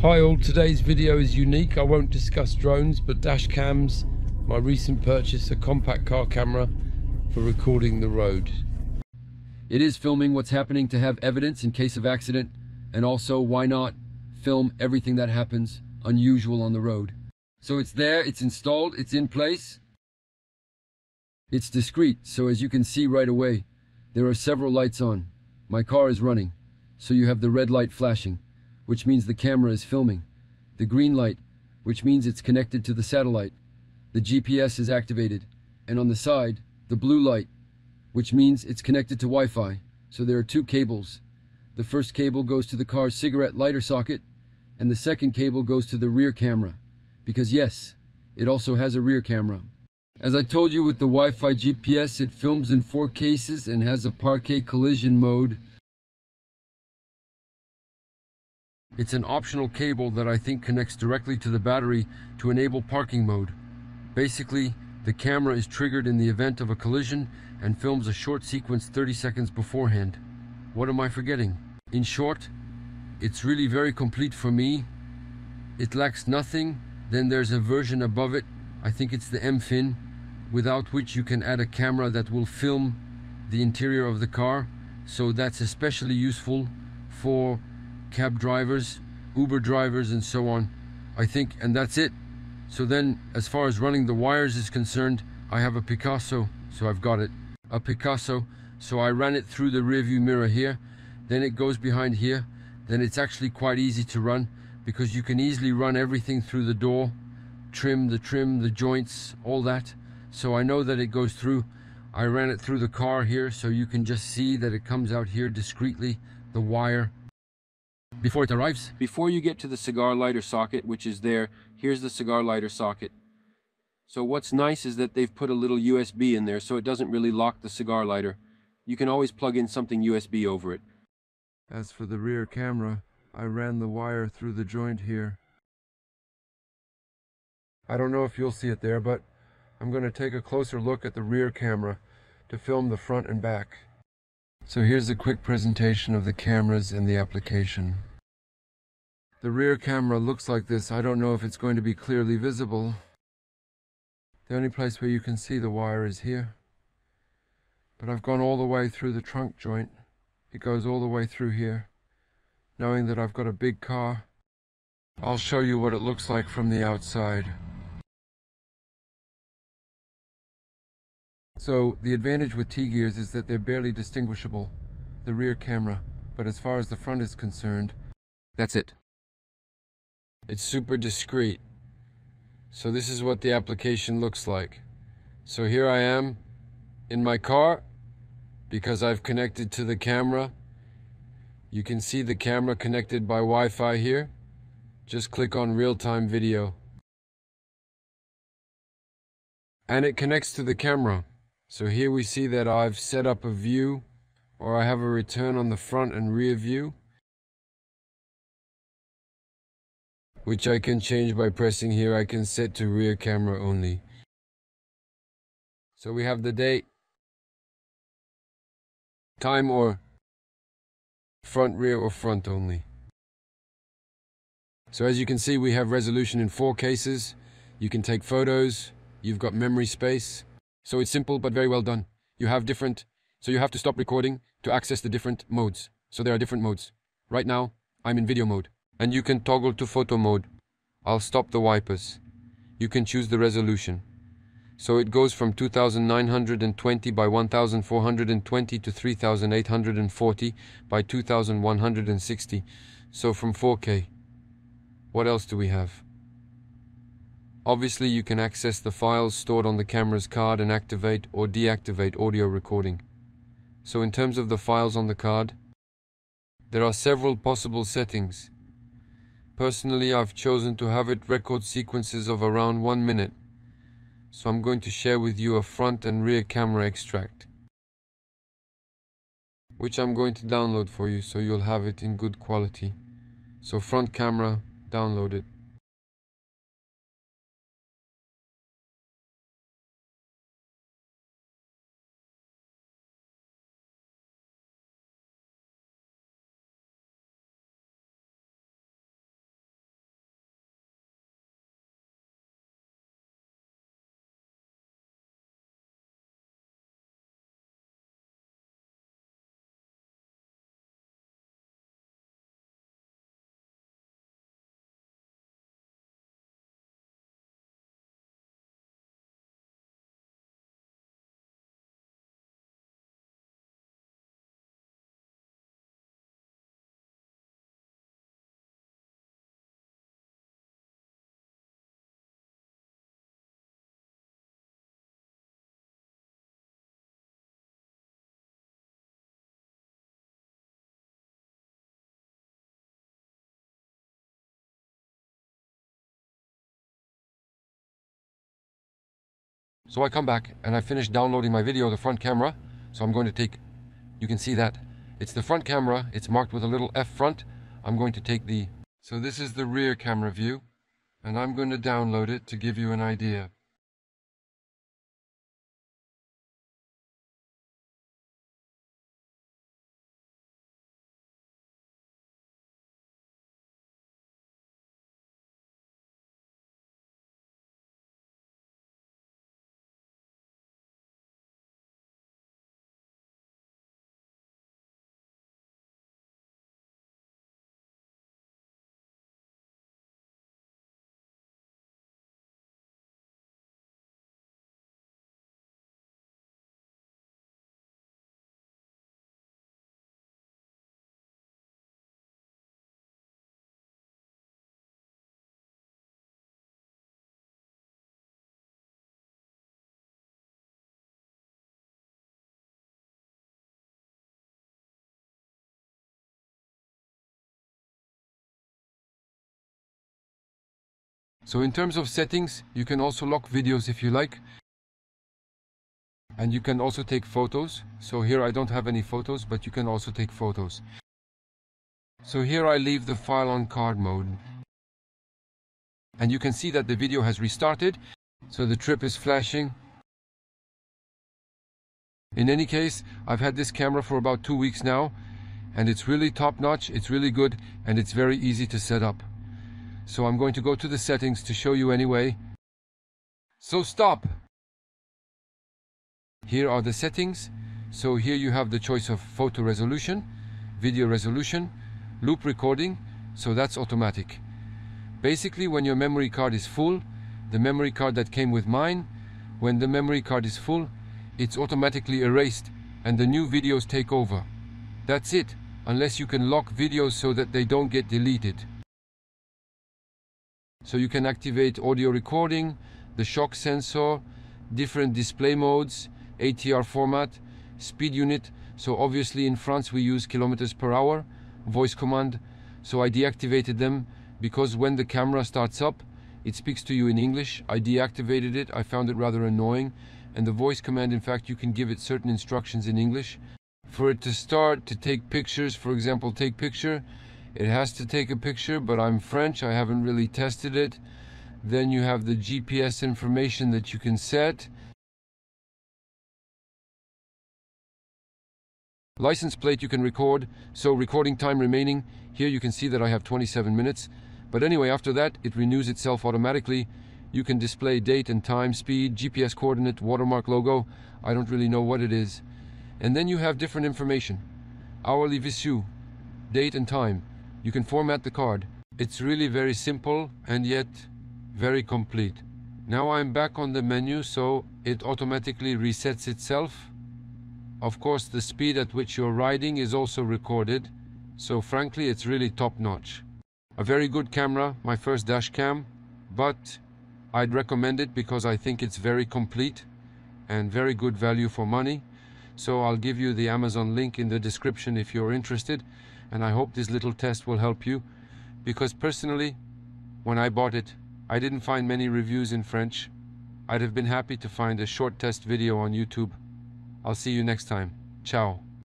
Hi all, today's video is unique. I won't discuss drones, but dash cams, my recent purchase, a compact car camera for recording the road. It is filming what's happening to have evidence in case of accident, and also why not film everything that happens unusual on the road. So it's there, it's installed, it's in place. It's discreet, so as you can see right away, there are several lights on. My car is running, so you have the red light flashing, which means the camera is filming. The green light, which means it's connected to the satellite. The GPS is activated. And on the side, the blue light, which means it's connected to Wi-Fi. So there are two cables. The first cable goes to the car's cigarette lighter socket, and the second cable goes to the rear camera. Because yes, it also has a rear camera. As I told you with the Wi-Fi GPS, it films in 4 cases and has a parquet collision mode. It's an optional cable that I think connects directly to the battery to enable parking mode. Basically, the camera is triggered in the event of a collision and films a short sequence 30 seconds beforehand. What am I forgetting? In short, it's really very complete for me. It lacks nothing. Then there's a version above it, I think it's the M-fin, without which you can add a camera that will film the interior of the car. So that's especially useful for cab drivers, Uber drivers, and so on, I think, and that's it. So then, as far as running the wires is concerned, I have a Picasso, so I've got it. A Picasso, so I ran it through the rearview mirror here, then it goes behind here, then it's actually quite easy to run, because you can easily run everything through the door, trim, the joints, all that. So I know that it goes through. I ran it through the car here, so you can just see that it comes out here discreetly, the wire, before it arrives. Before you get to the cigar lighter socket, which is there, here's the cigar lighter socket. So what's nice is that they've put a little USB in there, so it doesn't really lock the cigar lighter. You can always plug in something USB over it. As for the rear camera, I ran the wire through the joint here. I don't know if you'll see it there, but I'm going to take a closer look at the rear camera to film the front and back. So here's a quick presentation of the cameras and the application. The rear camera looks like this. I don't know if it's going to be clearly visible. The only place where you can see the wire is here. But I've gone all the way through the trunk joint. It goes all the way through here. Knowing that I've got a big car, I'll show you what it looks like from the outside. So the advantage with T-gears is that they're barely distinguishable, the rear camera, but as far as the front is concerned, that's it. It's super discreet. So this is what the application looks like. So here I am in my car because I've connected to the camera. You can see the camera connected by Wi-Fi here. Just click on real-time video. And it connects to the camera. So here we see that I've set up a view, or I have a return on the front and rear view, which I can change by pressing here. I can set to rear camera only. So we have the date, time, or front, rear, or front only. So as you can see, we have resolution in 4 cases. You can take photos, you've got memory space. So it's simple but very well done. You have so you have to stop recording to access the different modes. So there are different modes. Right now, I'm in video mode. And you can toggle to photo mode. I'll stop the wipers. You can choose the resolution. So it goes from 2920 by 1420 to 3840 by 2160. So from 4K. What else do we have? Obviously, you can access the files stored on the camera's card and activate or deactivate audio recording. So in terms of the files on the card, there are several possible settings. Personally, I've chosen to have it record sequences of around 1 minute. So I'm going to share with you a front and rear camera extract, which I'm going to download for you so you'll have it in good quality. So front camera, download it. So I come back and I finish downloading my video, the front camera. So I'm going to take, you can see that. It's the front camera, it's marked with a little F front. I'm going to take the, so this is the rear camera view. And I'm going to download it to give you an idea. So in terms of settings, you can also lock videos if you like. And you can also take photos. So here I don't have any photos, but you can also take photos. So here I leave the file on card mode. And you can see that the video has restarted. So the trip is flashing. In any case, I've had this camera for about 2 weeks now. And it's really top notch, it's really good, and it's very easy to set up. So I'm going to go to the settings to show you anyway. So stop! Here are the settings. So here you have the choice of photo resolution, video resolution, loop recording, so that's automatic. Basically, when your memory card is full, the memory card that came with mine, when the memory card is full, it's automatically erased and the new videos take over. That's it, unless you can lock videos so that they don't get deleted. So you can activate audio recording, the shock sensor, different display modes, ATR format, speed unit. So obviously in France we use kilometers per hour, voice command. So I deactivated them because when the camera starts up, it speaks to you in English. I deactivated it, I found it rather annoying. And the voice command, in fact, you can give it certain instructions in English. For it to start to take pictures, for example, take picture, it has to take a picture, but I'm French, I haven't really tested it. Then you have the GPS information that you can set. License plate you can record, so recording time remaining. Here you can see that I have 27 minutes. But anyway, after that, it renews itself automatically. You can display date and time, speed, GPS coordinate, watermark logo. I don't really know what it is. And then you have different information. Hourly visu, date and time. You can format the card. It's really very simple and yet very complete. Now I'm back on the menu, so it automatically resets itself. Of course, the speed at which you're riding is also recorded. So frankly, it's really top notch. A very good camera, my first dash cam, but I'd recommend it because I think it's very complete and very good value for money. So I'll give you the Amazon link in the description if you're interested. And I hope this little test will help you, because personally, when I bought it, I didn't find many reviews in French. I'd have been happy to find a short test video on YouTube. I'll see you next time. Ciao.